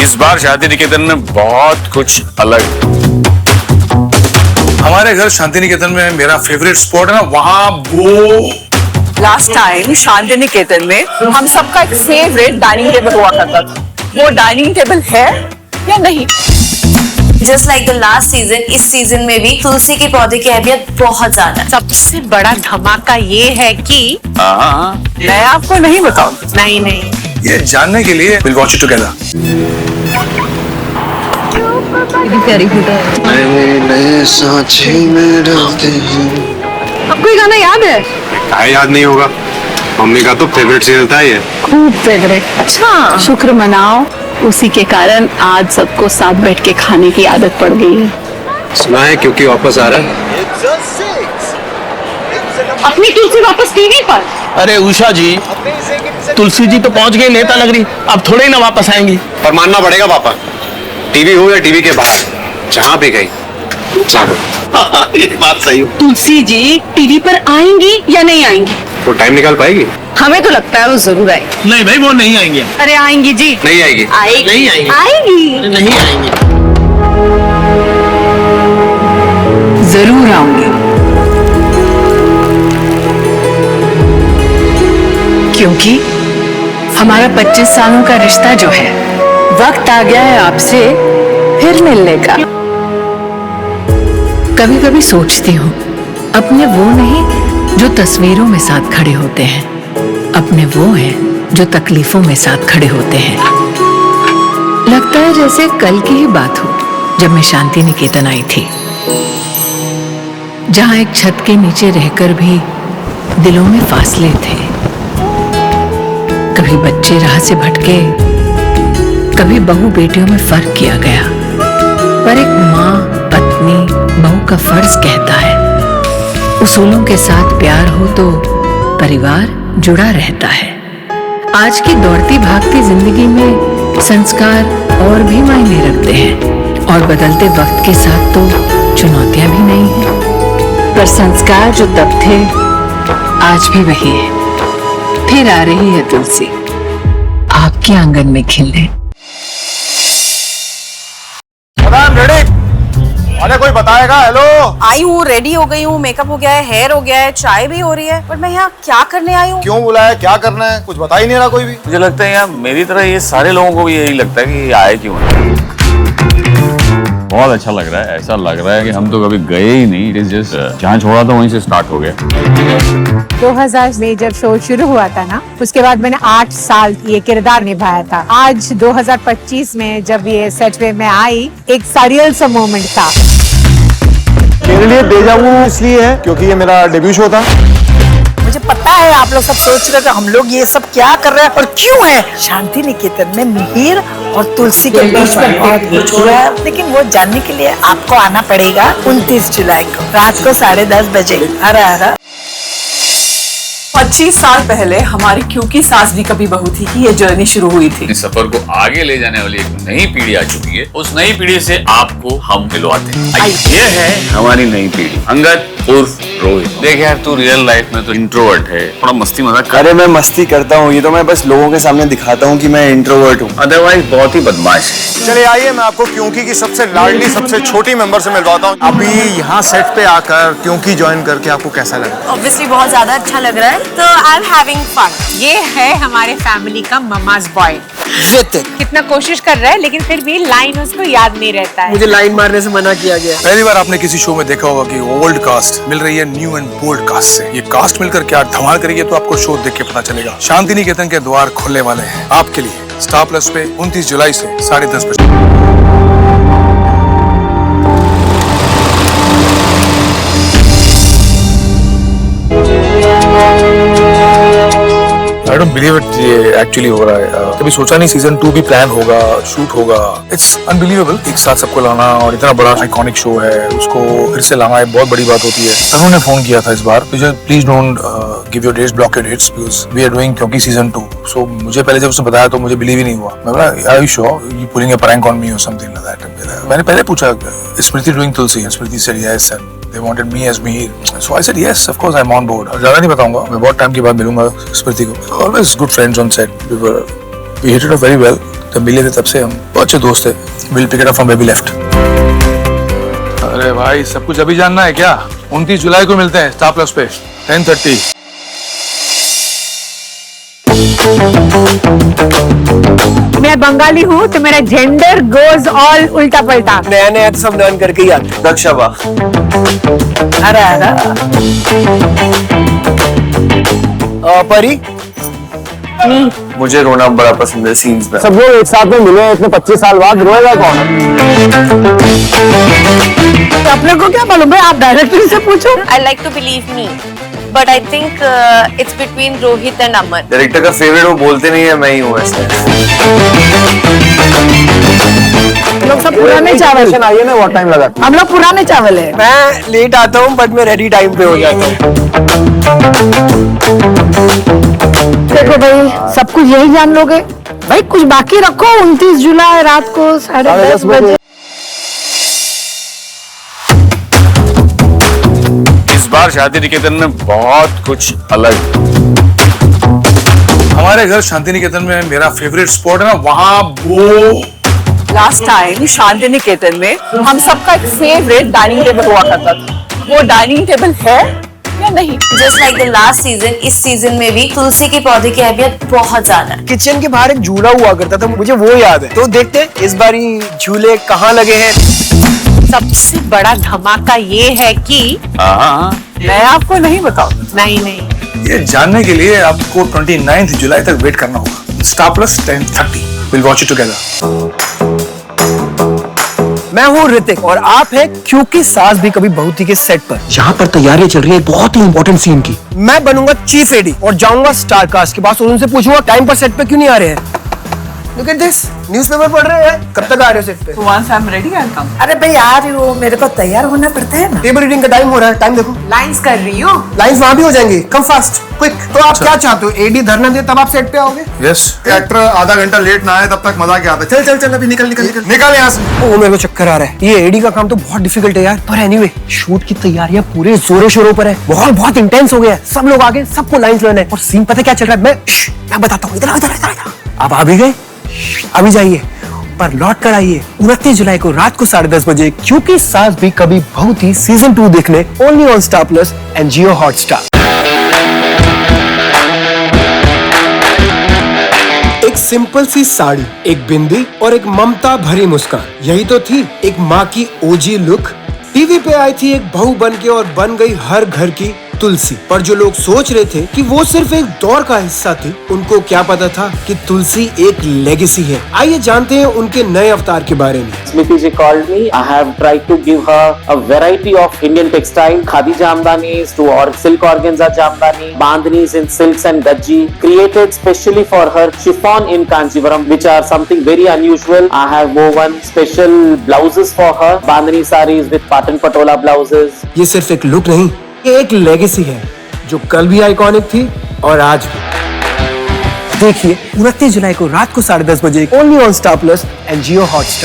इस बार शांति निकेतन में बहुत कुछ अलग। हमारे घर शांति निकेतन में मेरा फेवरेट स्पॉट है ना, वहाँ वो लास्ट टाइम शांति निकेतन में हम सबका एक फेवरेट डाइनिंग टेबल हुआ करता था। वो डाइनिंग टेबल है या नहीं? Just like the last season, इस सीजन में भी तुलसी के पौधे की अहमियत बहुत ज्यादा है। सबसे बड़ा धमाका ये है कि मैं आपको नहीं बताऊंगी। नहीं ये जानने के लिए we'll watch it together। नए सांचे में डालते हैं। आपको ये गाना याद है? क्या याद नहीं होगा, मम्मी का तो फेवरेट सीरियल था ये। खूब फेवरेट। अच्छा, शुक्र मनाओ, उसी के कारण आज सबको साथ बैठ के खाने की आदत पड़ गई है। सुना है क्योंकि वापस आ रहा है। अपनी तुलसी वापस टीवी पर। अरे उषा जी, तुलसी जी तो पहुंच गई नेता नगरी, अब थोड़े ही ना वापस आएंगी। पर मानना पड़ेगा पापा, टीवी हो या टीवी के बाहर, जहाँ भी गई ये बात सही हो। तुलसी जी टीवी पर आएंगी या नहीं आएंगी? वो टाइम निकाल पाएगी? हमें तो लगता है वो जरूर आएगी। नहीं भाई, वो नहीं आएंगे। अरे आएंगी जी। नहीं आएगी। आएगी। नहीं आएंगी। आएगी। नहीं आएंगे। जरूर आऊंगी, क्योंकि हमारा 25 सालों का रिश्ता जो है, वक्त आ गया है आपसे फिर मिलने का। कभी कभी सोचती हूँ, अपने वो नहीं जो तस्वीरों में साथ खड़े होते हैं, अपने वो हैं जो तकलीफों में साथ खड़े होते हैं। लगता है जैसे कल की ही बात हो, जब मैं शांति निकेतन आई थी, जहाँ एक छत के नीचे रहकर भी दिलों में फासले थे। कभी बच्चे राह से भटके, कभी बहू बेटियों में फर्क किया गया, पर एक माँ पत्नी बहू का फर्ज कहता है, उसूलों के साथ प्यार हो तो परिवार जुड़ा रहता है। आज की दौड़ती भागती जिंदगी में संस्कार और भी मायने रखते हैं, और बदलते वक्त के साथ तो चुनौतियां भी नहीं हैं, पर संस्कार जो तब थे आज भी वही है। फिर आ रही है तुलसी आपके आंगन में खिलने। अरे कोई बताएगा? हेलो, आई हूँ, रेडी हो गई हूँ, मेकअप हो गया है, हेयर हो गया है, चाय भी हो रही है, पर मैं यहाँ क्या करने आई हूँ? क्यों बुलाया, क्या करना है, कुछ बता ही नहीं रहा कोई भी। मुझे लगता है यार, मेरी तरह ये सारे लोगों को भी यही लगता है कि ये आए क्यों हैं। बहुत अच्छा लग रहा है, ऐसा लग रहा है कि हम तो कभी गए ही नहीं। इट इज जस्ट जहाँ छोड़ा था वहीं से स्टार्ट हो गया। 2000 में जब शो शुरू हुआ था ना, उसके बाद मैंने 8 साल ये किरदार निभाया था। आज 2025 में जब ये सेट पे मैं आई, एक सरियल सा मोमेंट था। मेरे लिए डेजा वू इसलिए है क्योंकि ये मेरा डेब्यू शो था। मुझे पता है आप लोग सब सोच रहे हो कि हम लोग ये सब क्या कर रहे हैं और क्यों है। शांति निकेतन में मिहिर और तुलसी के बीच में बहुत कुछ हुआ है, लेकिन वो जानने के लिए आपको आना पड़ेगा 29 जुलाई को रात को 10:30 बजे। हरा हरा। 25 साल पहले हमारी क्योंकि सास भी कभी बहू थी कि ये जर्नी शुरू हुई थी। इस सफर को आगे ले जाने वाली एक नई पीढ़ी आ चुकी है। उस नई पीढ़ी से आपको हम मिलवाते हैं। ये है हमारी नई पीढ़ी। अंगद उर्फ रोहित। देख यार, तू रियल लाइफ में तो इंट्रोवर्ट है, थोड़ा मस्ती मजाक कर। अरे मैं मस्ती करता हूँ, ये तो मैं बस लोगों के सामने दिखाता हूँ कि मैं इंट्रोवर्ट हूँ। अदरवाइज बहुत ही बदमाश है। चलिए आइए, मैं आपको क्योंकि की सबसे लाडली सबसे छोटी मेंबर से मिलवाता हूँ। अभी यहाँ सेट पे आकर क्योंकि ज्वाइन करके आपको कैसा लगा? ऑब्वियसली बहुत ज्यादा अच्छा लग रहा है, तो आई एम हैविंग फन। ये है हमारे फैमिली का ममाज बॉय। कितना कोशिश कर रहा है, लेकिन फिर भी लाइन उसको याद नहीं रहता है। मुझे लाइन मारने से मना किया गया। पहली बार आपने किसी शो में देखा होगा कि ओल्ड कास्ट मिल रही है न्यू एंड बोल्ड कास्ट से। ये कास्ट मिलकर क्या धमाल करेगी तो आपको शो देख के पता चलेगा। शांति निकेतन के द्वार खुलने वाले हैं आपके लिए स्टार प्लस पे 29 जुलाई से 10:30 बजे। I don't believe it, ये एक्चुअली हो रहा है। कभी सोचा नहीं सीजन 2 भी प्लान होगा, शूट होगा। इट्स अनबिलीवेबल, एक साथ सबको लाना और इतना बड़ा आइकॉनिक शो है, उसको फिर से लाना एक बहुत बड़ी बात होती है। तनु ने फोन किया था इस बार, please don't give your dates, block your dates, because we are doing क्योंकि सीजन 2। सो मुझे पहले जब उसने बताया तो मुझे बिलीव ही नहीं हुआ। मैं बोला are you sure you pulling a prank on me और समथिंग लाइक दैट। मैंने पहले पूछा Smriti doing Tulsi, Smriti said yes and they wanted me as Mihir, so I said yes, of course I'm on board। ज़्यादा नहीं बताऊंगा, मैं बहुत टाइम के बाद मिलूंगा स्मृति को। Always good friends on set, we hit it off very well। जब मिले थे तब से हम बहुत अच्छे दोस्त थे. We'll pick it up from where we left. अरे भाई सब कुछ अभी जानना है क्या? 29 जुलाई को मिलते हैं स्टार प्लस पे 10:30. मैं बंगाली हूँ तो मेरा जेंडर गोज ऑल उल्टा पलटा. नया नया तो सब लर्न करके ही आते. दक्षाबा. अरे अरे परी, मुझे रोना बड़ा पसंद है सीन्स में. सब लोग एक साथ में मिले इतने 25 साल बाद, रोएगा कौन? आप लोग को क्या मालूम है? आप डायरेक्टली से पूछो. I like to believe me, but I think it's between Rohit and Aman. Director का फेवरेट वो बोलते नहीं है, मैं ही हूँ ऐसे. हम लोग सब पुराने चावल. आइए ना, बहुत टाइम लगा. हम लोग पुराने चावल है. मैं लेट आता हूँ बट मैं रेडी टाइम पे हो जाता हूँ. देखो भाई, सब कुछ यही जान लोगे भाई. कुछ बाकी रखो. 29 जुलाई रात को 10:30 बजे. इस बार शादी निकेतन में बहुत कुछ अलग. हमारे घर शांति निकेतन में मेरा फेवरेट स्पॉट है ना, वहाँ वो लास्ट टाइम शांति निकेतन में हम सबका एक फेवरेट डाइनिंग टेबल हुआ करता था. वो डाइनिंग टेबल है या नहीं? Just like the last season, इस सीजन में भी तुलसी के पौधे की अहमियत बहुत ज्यादा है. किचन के बाहर एक झूला हुआ करता था, मुझे वो याद है. तो देखते हैं इस बार झूले कहाँ लगे हैं. सबसे बड़ा धमाका ये है कि मैं आपको नहीं बताऊं. नहीं. ये जानने के लिए आपको 29 जुलाई तक वेट करना होगा. Star plus 10:30. We'll watch it together. मैं हूँ ऋतिक और आप हैं क्योंकि सास भी कभी बहू थी के सेट पर. जहाँ पर तैयारियां चल रही है बहुत ही इंपॉर्टेंट सीन की. मैं बनूंगा चीफ एडी और जाऊंगा स्टार कास्ट के पास और उनसे पूछूंगा टाइम पर सेट पे क्यों नहीं आ रहे हैं. Look at this, न्यूज़पेपर पढ़ रहे हैं. कब तक आ रहे हो सेट पे? Once I'm ready, I'll come. अरे भाई आ रही हो, मेरे को तैयार होना पड़ता है ना. टेबल रीडिंग का टाइम हो रहा है. टाइम देखो. लाइन्स कर रही हूँ. लाइंस वहाँ भी हो जाएंगी. Come fast, quick. तो आप क्या चाहते हो? एडी धरना दे तब आप सेट पे आओगे? Yes. एक्टर आधा घंटा लेट ना आए तब तक मजा क्या आता है. चल चल चल अभी निकल निकल निकल निकल यहाँ से. ओ मेरे को चक्कर आ रहा है. ये एडी का काम तो बहुत डिफिकल्ट है यार. पर एनीवे शूट की तैयारियां पूरे जोरों शोरों पर है. माहौल बहुत इंटेंस हो गया है. सब लोग आगे, सबको लाइंस लेना है. और सीन पता क्या चल रहा है? मैं बताता हूँ. इधर इधर इधर. आप आ भी गए? अभी जाइए पर लौट कर आइए 29 जुलाई को रात को 10:30 बजे, क्योंकि सास भी कभी बहू थी सीजन 2 देखने only on star plus and Jio Hotstar. एक सिंपल सी साड़ी, एक बिंदी और एक ममता भरी मुस्कान, यही तो थी एक माँ की ओजी लुक. टीवी पे आई थी एक बहू बन के और बन गई हर घर की तुलसी. पर जो लोग सोच रहे थे कि वो सिर्फ एक दौर का हिस्सा थी, उनको क्या पता था कि तुलसी एक लेगेसी है. आइए जानते हैं उनके नए अवतार के बारे में. Smiti ji called me. I have tried to give her a variety of Indian textile, khadi jamdanis to or silk organza jamdani, bandhanis in silks and gajji, created specially for her chiffon in Kanchivaram, which are something very unusual. I have woven special blouses for her, bandhani sarees with pattern patola blouses. ये सिर्फ एक look नहीं, ये एक legacy है जो कल भी आइकॉनिक थी और आज भी. देखिए 29 जुलाई को रात को 10:30 बजे only on star plus and Jio Hotstar.